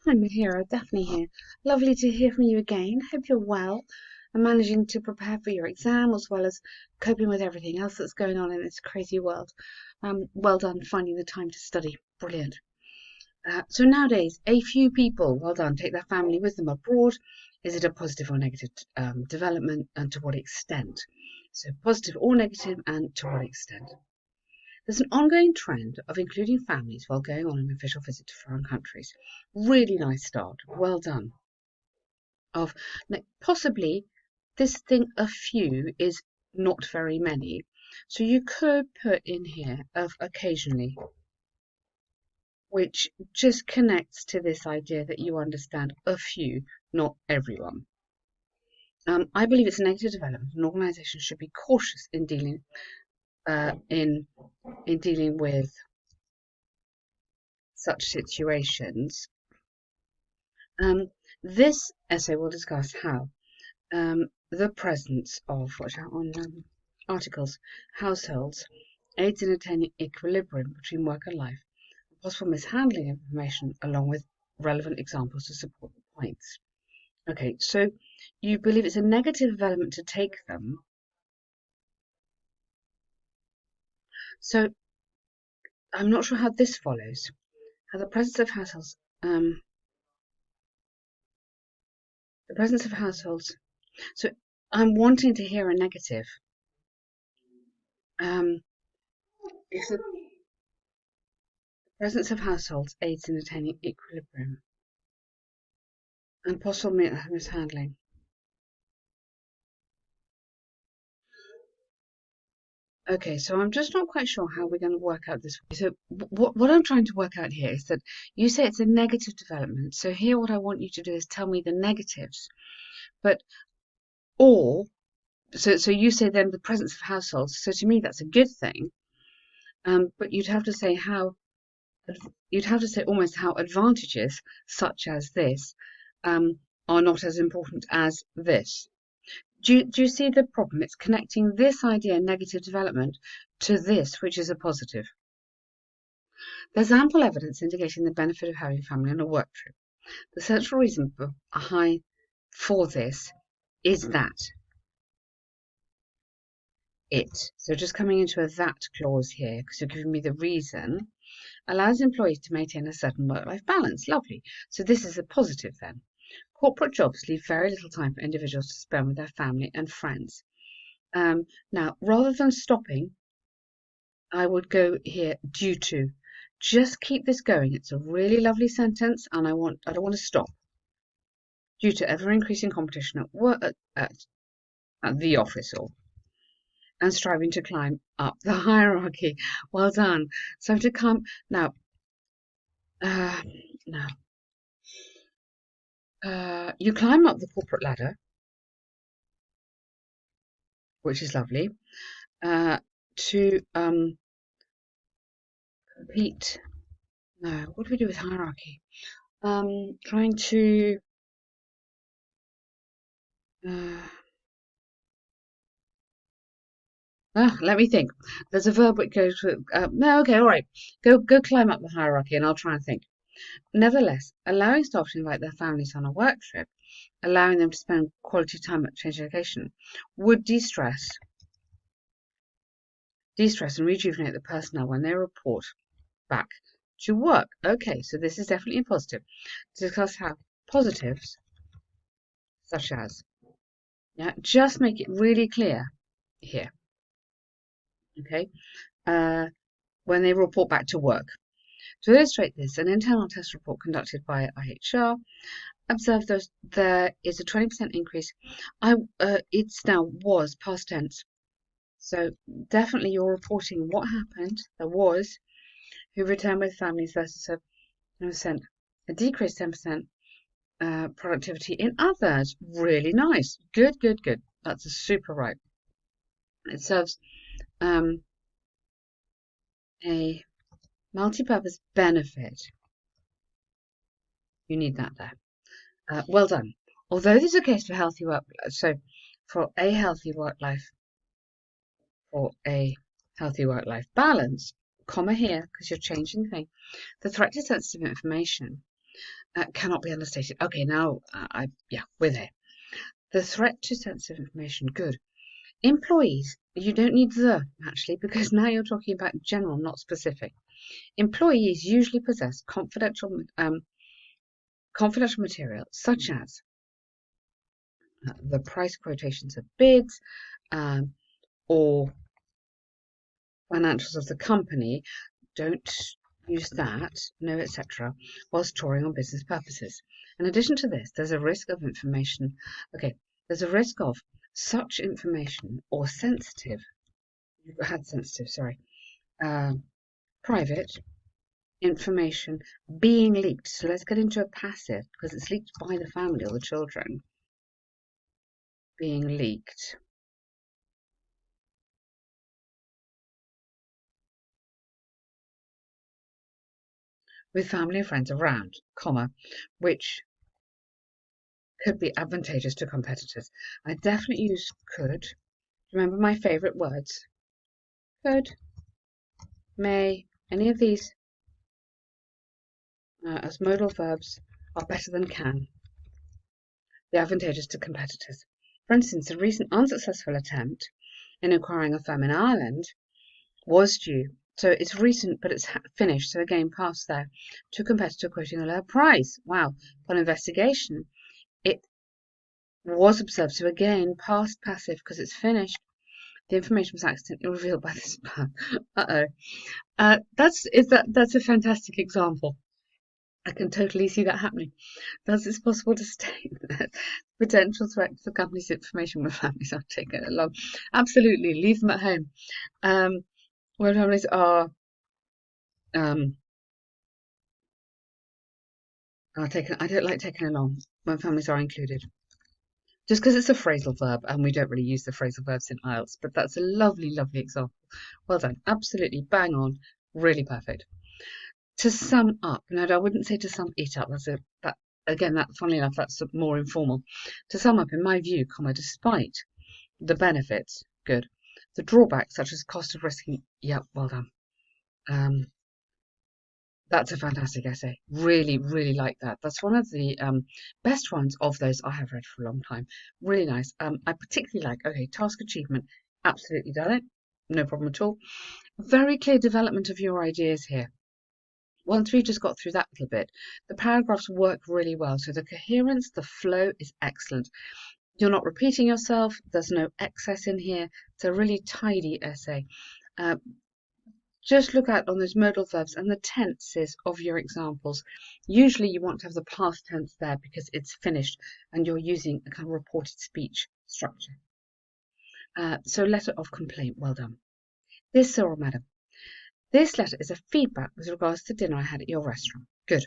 Hi, Mihira, Daphne here. Lovely to hear from you again. Hope you're well and managing to prepare for your exam as well as coping with everything else that's going on in this crazy world. Well done finding the time to study. Brilliant. So nowadays, a few people, well done, take their family with them abroad. Is it a positive or negative development, and to what extent? So positive or negative, and to what extent? There's an ongoing trend of including families while going on an official visit to foreign countries. Really nice start. Well done. Of possibly this thing, a few, is not very many. So you could put in here of occasionally, which just connects to this idea that you understand a few, not everyone. I believe it's a negative development. An organisation should be cautious in dealing in dealing with such situations. This essay will discuss how the presence of articles, households, aids in attaining equilibrium between work and life, possible mishandling of information, along with relevant examples to support the points. Okay, so you believe it's a negative development to take them. So I'm not sure how this follows. How the presence of households, the presence of households. So I'm wanting to hear a negative. If the presence of households aids in attaining equilibrium and possible mishandling. Okay, so I'm just not quite sure how we're going to work out this. So what I'm trying to work out here is that you say it's a negative development. So here what I want you to do is tell me the negatives. But or so you say then the presence of households. So to me that's a good thing. But you'd have to say almost how advantages such as this are not as important as this. Do you see the problem? It's connecting this idea, negative development, to this, which is a positive. There's ample evidence indicating the benefit of having family on a work trip. The central reason for this is that so just coming into a that clause here, because you're giving me the reason, allows employees to maintain a certain work-life balance. Lovely. So this is a positive then. Corporate jobs leave very little time for individuals to spend with their family and friends. Now, rather than stopping, I would go here due to. Just keep this going. It's a really lovely sentence, and I don't want to stop. Due to ever increasing competition at work at the office and striving to climb up the hierarchy. Well done. So to come now, now you climb up the corporate ladder, which is lovely. To compete. No, what do we do with hierarchy? Trying to. Let me think. There's a verb which goes with. No, okay, all right. Go climb up the hierarchy, and I'll try and think. Nevertheless, allowing staff to invite their families on a work trip, allowing them to spend quality time at change location, would de-stress and rejuvenate the personnel when they report back to work. Okay, so this is definitely a positive. To discuss how positives, such as, yeah, just make it really clear here. Okay, when they report back to work. To illustrate this, an internal test report conducted by IHR observed there is a 20% increase. It's now was past tense. So definitely you're reporting what happened. There was who returned with families versus a 10%, a decreased 10% productivity in others. Really nice. Good, good, good. That's a super right. It serves a multi-purpose benefit. You need that there. Well done. Although this is a case for healthy work, so for a healthy work life, balance, comma here because you're changing the thing. The threat to sensitive information cannot be understated. Okay, now, yeah, we're there. The threat to sensitive information, good. Employees, you don't need the, actually, because now you're talking about general, not specific. Employees usually possess confidential material, such as the price quotations of bids, or financials of the company. Don't use that, no, etc., while storing on business purposes. In addition to this, there's a risk of information. Okay, there's a risk of such information or sensitive. You had sensitive, sorry. Private information being leaked. So let's get into a passive because it's leaked by the family or the children. Being leaked. With family and friends around, comma, which could be advantageous to competitors. I definitely use could. Remember my favourite words. Could, may, any of these as modal verbs are better than can. The advantageous to competitors. For instance, a recent unsuccessful attempt in acquiring a firm in Ireland was due. So it's recent, but it's finished. So again, past there to a competitor quoting a lower price. Wow. Upon investigation, it was observed. So again, past passive because it's finished. The information was accidentally revealed by the spam. That's a fantastic example. I can totally see that happening. Thus, it's possible to state that potential threat to the company's information when families are taken along. Absolutely, leave them at home. When families are taken, I don't like taken along when families are included. Just because it's a phrasal verb and we don't really use the phrasal verbs in IELTS, but that's a lovely, lovely example. Well done. Absolutely bang on. Really perfect. To sum up, no, I wouldn't say to sum it up. Funnily enough, that's more informal. To sum up, in my view, despite the benefits, good. The drawbacks, such as cost of risking, yeah, well done. That's a fantastic essay. Really, really like that. That's one of the best ones of those I have read for a long time. Really nice. I particularly like, okay, task achievement. Absolutely done it. No problem at all. Very clear development of your ideas here. Once we've just got through that little bit, the paragraphs work really well. So the coherence, the flow is excellent. You're not repeating yourself. There's no excess in here. It's a really tidy essay. Just look out on those modal verbs and the tenses of your examples. Usually you want to have the past tense there because it's finished and you're using a kind of reported speech structure. So letter of complaint, well done. Dear Sir or Madam, this letter is a feedback with regards to dinner I had at your restaurant. Good.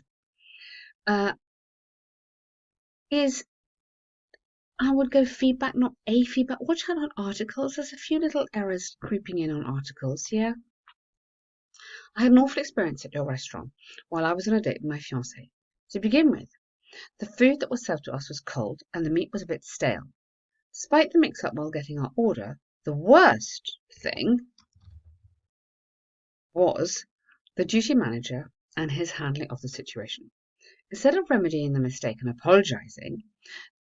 I would go feedback, not a feedback. Watch out on articles. There's a few little errors creeping in on articles, yeah? I had an awful experience at your restaurant while I was on a date with my fiancé. To begin with, the food that was served to us was cold and the meat was a bit stale. Despite the mix-up while getting our order, the worst thing was the duty manager and his handling of the situation. Instead of remedying the mistake and apologising,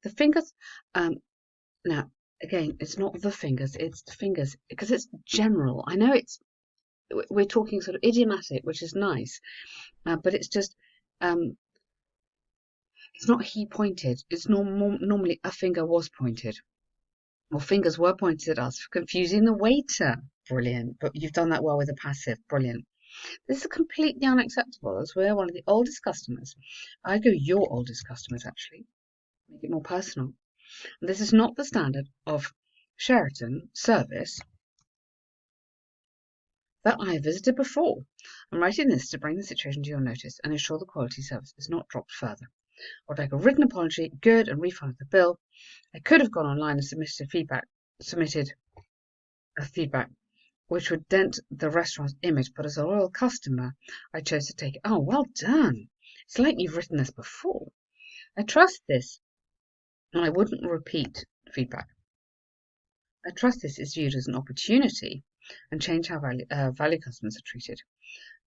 the fingers, now again, it's not the fingers, it's the fingers, because it's general. I know we're talking sort of idiomatic, which is nice, but it's just, it's not he pointed. It's normally a finger was pointed, or fingers were pointed at us for confusing the waiter. Brilliant, but you've done that well with the passive. Brilliant. This is completely unacceptable as we're one of the oldest customers. I go your oldest customers, actually. Make it more personal. This is not the standard of Sheraton service that I visited before. I'm writing this to bring the situation to your notice and ensure the quality service is not dropped further. I'd like a written apology, good, and refund of the bill. I could have gone online and submitted a feedback which would dent the restaurant's image, but as a loyal customer, I chose to take it. Oh, well done. It's like you've written this before. I trust this, and I wouldn't repeat feedback. I trust this is viewed as an opportunity and change how value customers are treated.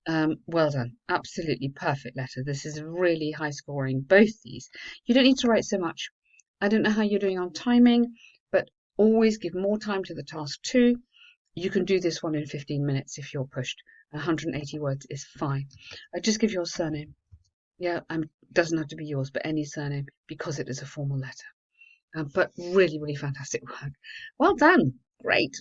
Well done. Absolutely perfect letter. This is really high scoring, both these. You don't need to write so much. I don't know how you're doing on timing, but always give more time to the task too. You can do this one in 15 minutes if you're pushed. 180 words is fine. Just give your surname. Yeah, doesn't have to be yours, but any surname because it is a formal letter. But really, really fantastic work. Well done. Great.